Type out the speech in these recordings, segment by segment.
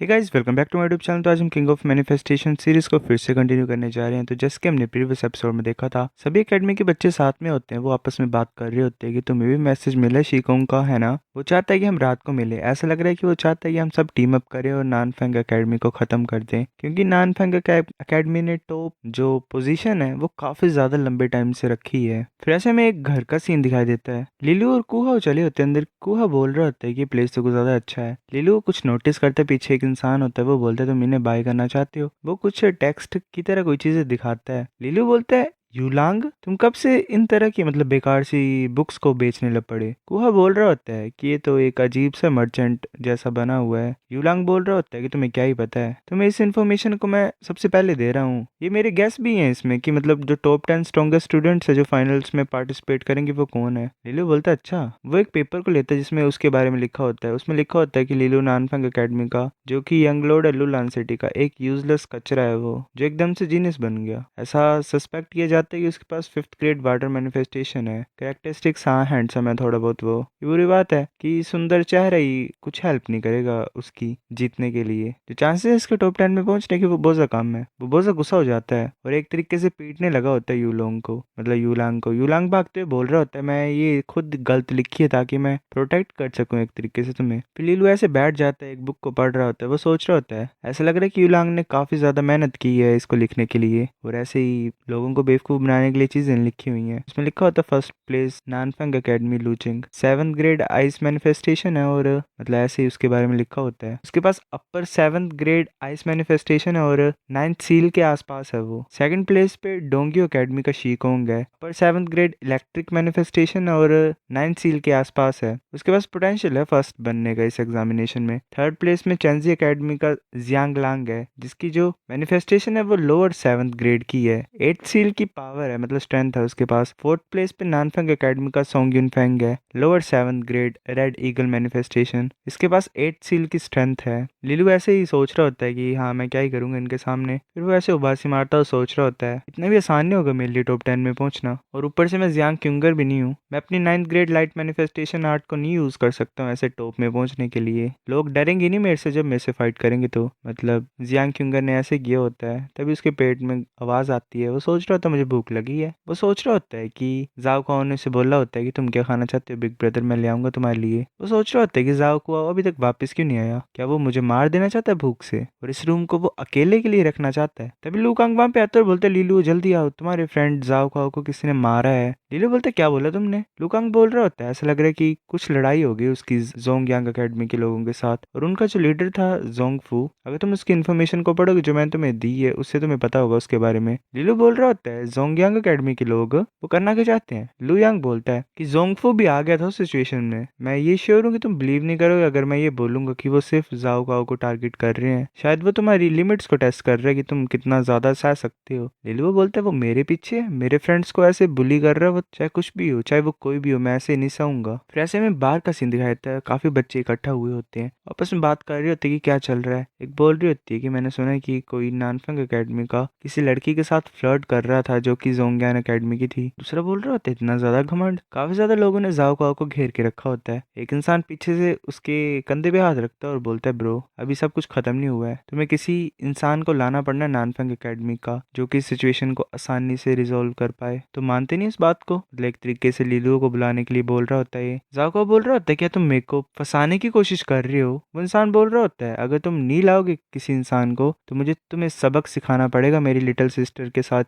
Hey guys, welcome back to my YouTube channel. तो आज हम किंग ऑफ मैनिफेस्टेशन सीरीज को फिर से कंटिन्यू करने जा रहे हैं। तो जैसे कि हमने प्रीवियस एपिसोड में देखा था, सभी एकेडमी के बच्चे साथ में होते हैं, वो आपस में बात कर रहे होते हैं कि तुम्हें भी मैसेज मिला है शीकोंग का, है ना। वो चाहता है कि हम रात को मिले। ऐसा लग रहा है कि वो चाहता है कि हम सब टीम अप करें और नानफेंग एकेडमी को खत्म कर दें, क्योंकि नानफेंग एकेडमी ने टॉप जो पोजीशन है वो काफी ज्यादा लंबे टाइम से रखी है। फिर ऐसे में एक घर का सीन दिखाई देता है। लिलू और कुहा चले होते हैं अंदर। कुहा बोल रहा होता है कि प्लेस तो कुछ ज्यादा अच्छा है। लिलू कुछ नोटिस करते, पीछे एक इंसान होता है, वो बोलता है तुम इन्हें बाय करना चाहते हो। वो कुछ टेक्स्ट की तरह कोई चीजें दिखाता है। लिलू बोलता है यूलांग, तुम कब से इन तरह की बेकार सी बुक्स को बेचने लग पड़े। कुहा बोल रहा होता है कि ये तो एक अजीब सा मर्चेंट जैसा बना हुआ है। यूलांग बोल रहा होता है कि तुम्हें क्या ही पता है, तुम्हें इस इन्फॉर्मेशन को मैं सबसे पहले दे रहा हूँ। ये मेरे गेस भी हैं इसमें कि जो टॉप 10 स्ट्रॉन्गेस्ट स्टूडेंट्स है जो फाइनल्स में पार्टिसिपेट करेंगे वो कौन है। लिलू बोलता है अच्छा। वो एक पेपर को लेता है जिसमें उसके बारे में लिखा होता है। उसमें लिखा होता है कि लिलू नानफंग एकेडमी का, जो कि यंग लॉर्ड एल्लू सिटी का एक यूजलेस कचरा है, वो जो एकदम से जीनियस बन गया। ऐसा सस्पेक्ट किया जाता है कि उसके पास 5th ग्रेड वाटर मैनिफेस्टेशन है। कैरेक्टरिस्टिक्स हाँ हैंडसम है थोड़ा बहुत। वो ये बुरी बात है कि सुंदर चेहरा ही कुछ हेल्प नहीं करेगा उसकी जीतने के लिए। जो चांसेस है इसके टॉप 10 में पहुंचने के, वो बहुत सा कम है। वो बहुत सा गुस्सा हो जाता है और एक तरीके से पीटने लगा होता है यूलोंग को, यूलांग को। यूलांग भागते हुए बोल रहा होता है मैं ये खुद गलत लिखी है ताकि मैं प्रोटेक्ट कर सकूं एक तरीके से तुम्हें। फिर लीलू ऐसे बैठ जाता है, एक बुक को पढ़ रहा होता है। वो सोच रहा होता है, ऐसा लग रहा है कि यूलांग ने काफी ज्यादा मेहनत की है इसको लिखने के लिए और ऐसे ही लोगों को बेवकूफ बनाने के लिए चीजें लिखी हुई हैं। उसमें लिखा होता है first place Nanfang academy Luching, 7th grade ice manifestation है और ऐसे ही उसके बारे में लिखा होता है। उसके पास अपर 7th ग्रेड आइस मैनिफेस्टेशन है और 9th सील के आसपास है। वो सेकंड प्लेस पे डोंगियो एकेडमी का शीकोंग है, अपर 7th ग्रेड इलेक्ट्रिक मैनिफेस्टेशन और 9th सील के आसपास है। उसके पास पोटेंशियल है फर्स्ट बनने का इस एग्जामिनेशन में। थर्ड प्लेस में चेंजी एकेडमी का जियांगलांग है, जिसकी जो मैनिफेस्टेशन है वो लोअर 7th ग्रेड की है। 8th सील की पावर है, स्ट्रेंथ है उसके पास। फोर्थ प्लेस पे नानफेंग एकेडमी का सोंग फेंग है, lower 7th grade red eagle manifestation. इसके पास 8th सील की स्ट्रेंथ है। लिलू ऐसे ही सोच रहा होता है कि हाँ मैं क्या ही करूंगा इनके सामने। फिर वो ऐसे उबासी मारता हुआ सोच रहा होता है इतना भी आसान नहीं होगा मेरे लिए टॉप 10 में पहुंचना, और ऊपर से मैं जियांग क्यूंगर भी नहीं हूँ। मैं अपनी 9th grade light manifestation art को नहीं यूज कर सकता हूँ ऐसे टॉप में पहुंचने के लिए। लोग डरेंगे नहीं मेरे से जब मेरे से फाइट करेंगे। तो जियांग क्यूंगर ने ऐसे किया होता है, तभी उसके पेट में आवाज आती है। वो सोच रहा होता है मुझे भूख लगी है। वो सोच रहा होता है कि जाओ खाओ ने से बोला होता है कि तुम क्या खाना चाहते हो बिग ब्रदर, मैं ले आऊंगा तुम्हारे लिए। वो सोच रहा होता है कि जाओ को अभी तक वापस क्यों नहीं आया, क्या वो मुझे मार देना चाहता है भूख से और इस रूम को वो अकेले के लिए रखना चाहता है। तभी लूकांग वहां पे आता है और बोलते लीलू जल्दी आओ, तुम्हारे फ्रेंड जाओ खाओ को किसी ने मारा है। लीलू बोलते क्या बोला तुमने। लूकांग बोल रहा होता है ऐसा लग रहा है कि कुछ लड़ाई हो गई उसकी जोंग एकेडमी के लोगों के साथ, और उनका जो लीडर था जोंग फू, अगर तुम उसकी इन्फॉर्मेशन को पढ़ोगे जो मैंने तुम्हें दी है उससे तुम्हें पता होगा उसके बारे में। लीलू बोल रहा होता है जोंगयांग एकेडमी के लोग वो करना क्या चाहते हैं। लू यांग बोलता है कि जोंगफू भी आ गया था उस सिचुएशन में। मैं ये श्योर हूँ कि तुम बिलीव नहीं करोगे अगर मैं ये बोलूंगा कि वो सिर्फ जाओ काओ को टारगेट कर रहे हैं। शायद वो तुम्हारी लिमिट्स को टेस्ट कर रहे हैं कि तुम कितना ज्यादा सह सकते हो। लिलू बोलता है वो मेरे पीछे है, मेरे फ्रेंड्स को ऐसे बुली कर रहा है, वो चाहे कुछ भी हो, चाहे वो कोई भी हो, मैं ऐसे नहीं सहूंगा। फिर ऐसे में बाहर का सीन दिखाया जाता है। काफी बच्चे इकट्ठा हुए होते हैं, आपस में बात कर रहे होते हैं कि क्या चल रहा है। एक बोल रही होती है कि मैंने सुना है कि कोई नानफंग एकेडमी का किसी लड़की के साथ फ्लर्ट कर रहा था जो कि जोंगयान एकेडमी की थी। दूसरा बोल रहा होता है इतना ज्यादा घमंड। काफी ज्यादा लोगों ने जाओ काओ को घेर के रखा होता है। एक इंसान पीछे से उसके कंधे पे हाथ रखता है और बोलता है ब्रो अभी सब कुछ खत्म नहीं हुआ है, तुम्हें किसी इंसान को लाना पड़ना है नानफंग एकेडमी का जो कि सिचुएशन को आसानी से रिजोल्व कर पाए। तो मानते नहीं इस बात को। एक तरीके से लिलुओ को बुलाने के लिए बोल रहा होता है। ये जाओ काओ बोल रहा होता है क्या तुम मेरे को फंसाने की कोशिश कर रहे हो। वो इंसान बोल रहा होता है अगर तुम नहीं लाओगे किसी इंसान को तो मुझे तुम्हें सबक सिखाना पड़ेगा मेरी लिटिल सिस्टर के साथ,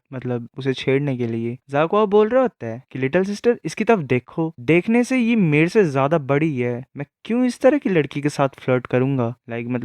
उसे छेड़ने के लिए। जाकवा बोल रहा होता है कि लिटिल सिस्टर इसकी तरफ देखो, देखने से ये मेरे से ज्यादा बड़ी है, मैं क्यों इस तरह की लड़की के साथ फ्लर्ट करूंगा।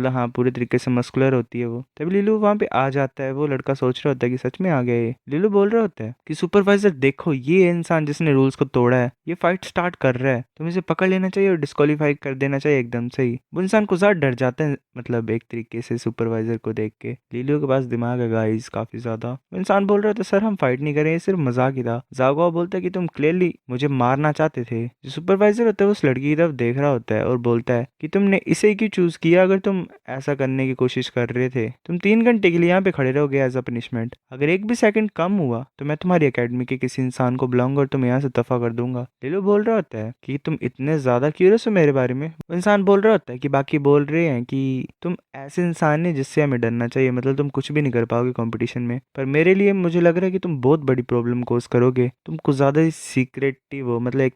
हाँ पूरे तरीके से मस्कुलर होती है वो। तभी लिलू वहां पे आ जाता है। वो लड़का सोच रहा होता है कि सच में आ गया ये। लिलू बोल रहा होता है कि सुपरवाइजर देखो ये इंसान जिसने रूल्स को तोड़ा है ये फाइट स्टार्ट कर रहा है, तुम इसे पकड़ लेना चाहिए और डिस्क्वालीफाई कर देना चाहिए एकदम से ही। वो इंसान को ज्यादा डर जाता है एक तरीके से सुपरवाइजर को देख के। लिलू के पास दिमाग है गाइस काफी ज्यादा। वो इंसान बोल रहा था सर हम फाइट नहीं कर रहे हैं, ये सिर्फ मजाक ही था। जागुआ बोलता है कि तुम क्लियरली मुझे मारना चाहते थे। जो सुपरवाइजर होता है वो उस लड़की की तरफ देख रहा होता है और बोलता है कि तुमने इसे क्यों चूज किया। अगर तुम ऐसा करने की कोशिश कर रहे थे, तुम 3 घंटे के लिए यहाँ पे खड़े रहोगे एज अ पनिशमेंट। अगर एक भी सेकंड कम हुआ तो मैं तुम्हारी एकेडमी के किसी इंसान को बुलाऊंगा और तुम्हें यहाँ से दफा कर दूंगा। लिलो बोल रहा होता है कि तुम इतने ज्यादा क्यूरियस हो मेरे बारे में। वो इंसान बोल रहा होता है कि बाकी बोल रहे हैं कि तुम ऐसे इंसान नहीं जिससे हमें डरना चाहिए, मतलब तुम कुछ भी नहीं कर पाओगे कंपटीशन में। पर मेरे लिए मुझे लग रहा है कि तुम बहुत बड़ी प्रॉब्लम कोस करोगे। तुम कुछ ज्यादा ही सीक्रेटिव हो, मतलब एक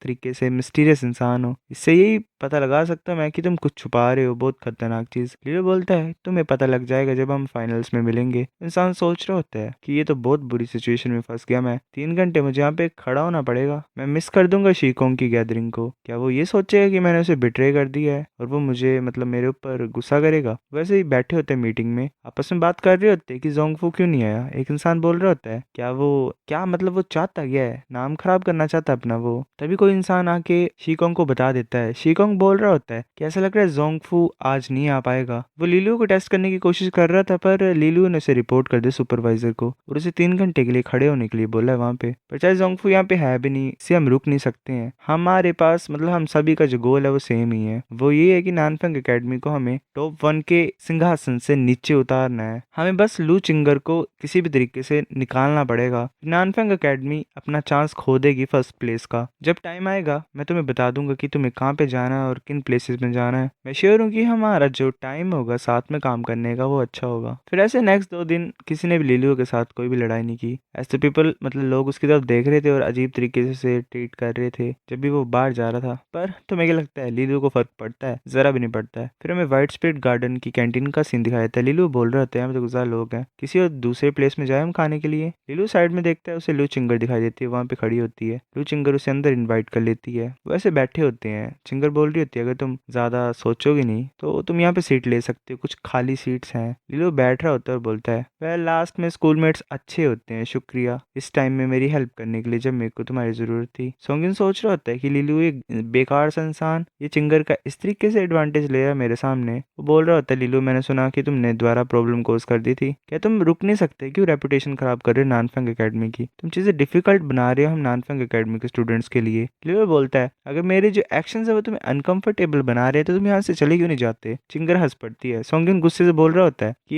तरीके से मिस्टीरियस इंसान हो। इससे यही पता लगा सकता हूँ मैं कि तुम कुछ छुपा रहे हो, बहुत खतरनाक चीज। लियो बोलता है तुम्हें पता लग जाएगा जब हम फाइनल्स में मिलेंगे। इंसान सोच रहा होता है कि ये तो बहुत बुरी सिचुएशन में फंस गया मैं। 3 घंटे मुझे यहाँ पे खड़ा होना पड़ेगा। मैं मिस कर दूंगा शीकोंग की गैदरिंग को। क्या वो ये सोचेगा कि मैंने उसे बिट्रे कर दिया है और वो मुझे, मतलब मेरे ऊपर गुस्सा करेगा। वैसे ही बैठे होते हैं मीटिंग में, आपस में बात कर रहे होते हैं कि जोंगफू क्यों नहीं आया। एक इंसान बोल रहा होता है क्या मतलब वो चाहता क्या है, नाम खराब करना चाहता है अपना वो। तभी कोई इंसान आके शीकोंग को बता देता है। शीकोंग बोल रहा होता है कि ऐसा लग रहा है जोंगफू आज नहीं आ पाएगा। वो लीलू को टेस्ट करने की कोशिश कर रहा था, पर लीलू ने उसे रिपोर्ट कर दिया सुपरवाइजर को और उसे 3 घंटे के लिए खड़े होने के लिए बोला है वहां पे। पर चाहे जोंगफू यहाँ पे है भी नहीं, इससे हम रुक नहीं सकते हैं। हमारे पास, मतलब हम सभी का जो गोल है वो सेम ही है। वो ये है कि नानफंग एकेडमी को हमें टॉप 1 के सिंहासन से नीचे उतारना है। हमें बस लू चिंगर को किसी भी तरीके से निकालना पड़ेगा। नानफंग एकेडमी अपना चांस खो देगी फर्स्ट प्लेस का। जब टाइम आएगा मैं तुम्हें बता दूंगा कि तुम्हें कहाँ पे जाना है और किन प्लेसेस में जाना है। मैं श्योर हूँ कि हमारा जो टाइम होगा साथ में काम करने का वो अच्छा होगा। फिर ऐसे नेक्स्ट 2 दिन किसी ने भी लिलू के साथ कोई भी लड़ाई नहीं की। ऐसे पीपल, मतलब लोग उसकी तरफ देख रहे थे और अजीब तरीके से ट्रीट कर रहे थे जब भी वो बाहर जा रहा था। पर तुम्हें क्या लगता है लिलू को फर्क पड़ता है? जरा भी नहीं पड़ता है। फिर हमें व्हाइट स्पिरिट गार्डन की कैंटीन का सीन दिखाया था। लिलू बोल रहे होते हैं यहाँ पे तो गुजार लोग हैं, किसी और दूसरे प्लेस में जाए हम खाने के लिए। लिलू साइड में देखता है, उसे लू चिंगर दिखाई देती है, वहां पे खड़ी होती है। लू चिंगर उसे अंदर इन्वाइट कर लेती है। वैसे बैठे होते हैं। चिंगर बोल रही होती है अगर तुम ज्यादा सोचोगे नहीं तो तुम यहाँ पे सीट ले सकते हो, कुछ खाली सीट्स हैं। लिलू बैठ रहा होता है और बोलता है वह लास्ट में स्कूलमेट्स अच्छे होते हैं, शुक्रिया इस टाइम में मेरी हेल्प करने के लिए जब मेरे को तुम्हारी जरूरत थी। सोंगिन सोच रहा होता है कि लिलू एक बेकार सा इंसान ये चिंगर का इस तरीके से एडवांटेज ले रहा है मेरे सामने। वो बोल रहा होता है लिलू मैंने सुना कि तुमने दोबारा प्रॉब्लम कोस कर दी थी, क्या तुम रुक नहीं सकते? क्यों रेपुटेशन खराब कर रहे हो नानफंग एकेडमी की? तुम चीजें डिफिकल्ट बना रहे हो हम नानफंग एकेडमी के स्टूडेंट्स के लिए। लिलू बोलता है अगर मेरे जो एक्शन है वो तुम्हें अनकंफर्टेबल बना रहे हैं तो तुम यहाँ से चले क्यों नहीं जाते? चिंगर हंस पड़ती है। सोंगिन गुस्से से बोल रहा होता है कि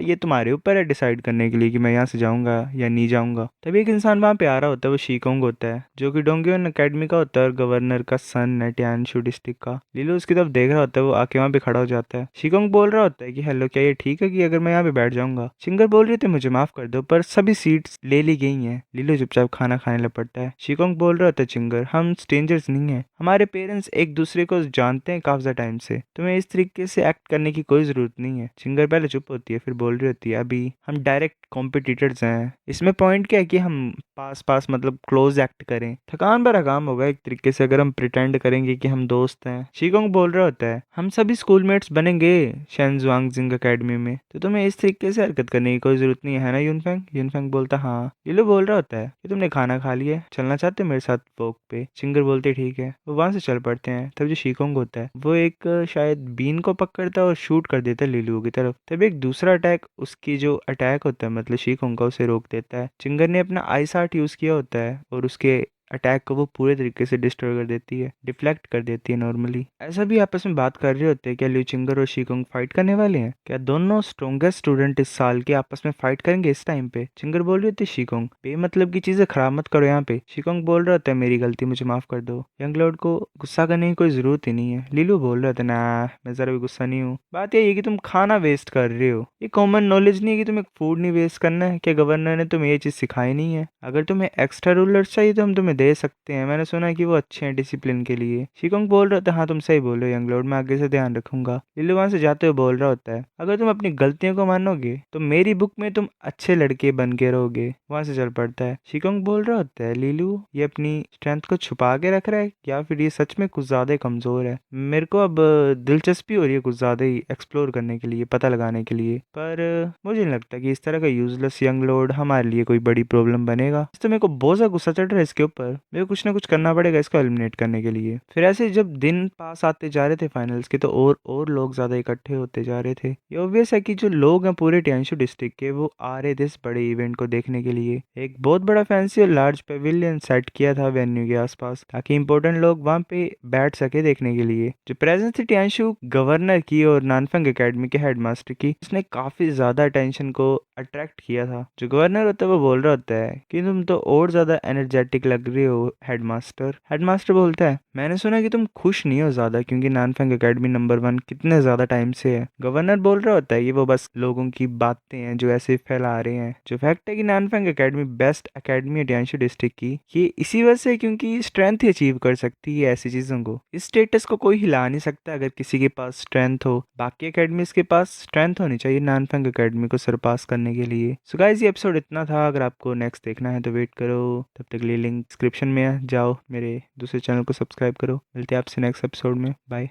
ये तुम्हारे ऊपर है डिसाइड करने के लिए कि मैं यहाँ से जाऊंगा या नहीं जाऊंगा। तभी एक इंसान वहां पे आ रहा होता है। वो शीकोंग होता है जो कि डोंगियोन एकेडमी का होता है और गवर्नर का सन है ट्यानशु डिस्ट्रिक्ट का। लिलू उसकी तरफ देख रहा होता है, वो आके वहां पे खड़ा हो जाता है। शीकोंग बोल रहा होता है कि हेलो क्या ये ठीक है कि अगर मैं यहाँ पे बैठ जाऊंगा? चिंगर बोल रही थी मुझे माफ कर दो पर सभी सीट्स ले ली गई हैं। लिलू चुपचाप खाना खाने लग पड़ता है। शीकोंग बोल रहा होता है चिंगर हम स्ट्रेंजर्स नहीं है, हमारे पेरेंट्स एक दूसरे को जानते हैं काफी टाइम से, तुम्हें इस तरीके से एक्ट करने की कोई जरूरत नहीं है। चिंगर पहले चुप होती है फिर बोल रही होती है अभी हम डायरेक्ट कॉम्पिटिटर्स हैं। इसमें पॉइंट क्या है कि हम पास पास, मतलब क्लोज एक्ट करें। थकान भरा काम होगा एक तरीके से अगर हम प्रिटेंड करेंगे कि हम दोस्त हैं। शीकोंग बोल रहा होता है हम सभी स्कूलमेट्स बनेंगे शेनजुआंग जिंग एकेडमी में, तो तुम्हें इस तरीके से हरकत करने की कोई जरूरत नहीं है ना यूनफेंग? यूनफेंग बोलता हाँ। लिलो बोल रहा होता है कि तुमने खाना खा लिया, चलना चाहते हो मेरे साथ वॉक पे? चिंगर बोलते ठीक है। वो वहां से चल पड़ते हैं। तब जो शीकोंग होता है वो एक शायद बीन को पकड़ता है और शूट कर देता है लिलू की तरफ। तब एक दूसरा अटैक, उसकी जो अटैक होता है मतलब शीकोंग का, उसे रोक देता है। चिंगर ने अपना आइस आर्ट यूज किया होता है और उसके अटैक को वो पूरे तरीके से डिस्ट्रॉय कर देती है, डिफ्लेक्ट कर देती है नॉर्मली। ऐसा भी आपस में बात कर रहे होते हैं क्या लिu चिंगर और शीकोंग फाइट करने वाले हैं? क्या दोनों स्ट्रॉन्गेस्ट स्टूडेंट इस साल के आपस में फाइट करेंगे इस टाइम पे? चिंगर बोल रही होती शीकोंग बेमतलब की चीजें खराब मत करो यहाँ पे। शीकोंग बोल रहा होता है मेरी गलती, मुझे माफ कर दो। यंग लॉर्ड को गुस्सा करने की कोई जरूरत ही नहीं है। लिलू बोल रहा था ना मैं जरा भी गुस्सा नहीं हूँ, बात यही है कि तुम खाना वेस्ट कर रहे हो। ये कॉमन नॉलेज नहीं है कि तुम्हें फूड नहीं वेस्ट करना है? क्या गवर्नर ने तुम्हें ये चीज सिखाई नहीं है? अगर तुम्हें एक्स्ट्रा रूलर्स चाहिए तो हम तुम्हें दे सकते हैं, मैंने सुना है कि वो अच्छे हैं डिसिप्लिन के लिए। शीकोंग बोल रहा था हाँ तुम सही बोल रहे हो यंग लॉर्ड, मैं आगे से ध्यान रखूंगा। लिलू वहां से जाते हुए बोल रहा होता है अगर तुम अपनी गलतियों को मानोगे तो मेरी बुक में तुम अच्छे लड़के बन के रहोगे। वहां से चल पड़ता है। शीकोंग बोल रहा होता है लिलू ये अपनी स्ट्रेंथ को छुपा के रख रहा है या फिर ये सच में कुछ ज्यादा ही कमजोर है? मेरे को अब दिलचस्पी हो रही है कुछ ज्यादा ही एक्सप्लोर करने के लिए, पता लगाने के लिए। पर मुझे नहीं लगता कि इस तरह का यूजलेस यंग लॉर्ड हमारे लिए कोई बड़ी प्रॉब्लम बनेगा। तो मेरे को बहुत सा गुस्सा चढ़ रहा है इसके ऊपर। पर मेरे को कुछ ना कुछ करना पड़ेगा इसको एलिमिनेट करने के लिए। फिर ऐसे जब दिन पास आते जा रहे थे फाइनल्स के, तो और लोग ज्यादा इकट्ठे होते जा रहे थे। ये ऑब्वियस है कि जो लोग हैं पूरे टियांशु डिस्ट्रिक्ट के, वो आ रहे थे इस बड़े इवेंट को देखने के लिए। एक बहुत बड़ा फैंसी और लार्ज पेविलियन सेट किया था वेन्यू के आसपास, ताकि इंपॉर्टेंट लोग वहां पे बैठ सके देखने के लिए। जो प्रेजेंस थी टियांशु गवर्नर की और नानफंग एकेडमी के हेडमास्टर की, उसने काफी ज्यादा अटेंशन को अट्रैक्ट किया था। जो गवर्नर होता है वो बोल रहा होता है कि तुम तो और ज्यादा एनर्जेटिक लग रही हो हेडमास्टर। हेडमास्टर बोलता है, मैंने सुना कि तुम खुश नहीं हो ज्यादा क्योंकि नानफंग एकेडमी नंबर 1 कितने ज्यादा टाइम से है। गवर्नर बोल रहा होता है कि वो बस लोगों की बातें हैं जो ऐसे फैला रहे हैं। जो फैक्ट है कि नानफंग एकेडमी बेस्ट एकेडमी है टियांशु डिस्ट्रिक्ट की, ये इसी वजह से क्योंकि स्ट्रेंथ ही अचीव कर सकती है ऐसी चीजों को। इस स्टेटस को कोई हिला नहीं सकता अगर किसी के पास स्ट्रेंथ हो। बाकी एकेडमीज के पास स्ट्रेंथ होनी चाहिए नानफंग एकेडमी को सरपास करने के लिए। सो गाइस, ये एपिसोड इतना था। अगर आपको नेक्स्ट देखना है तो वेट करो, तब तक के लिए लिंक डिस्क्रिप्शन में है, जाओ मेरे दूसरे चैनल को सब्सक्राइब करो। मिलते हैं आपसे नेक्स्ट एपिसोड में। बाय।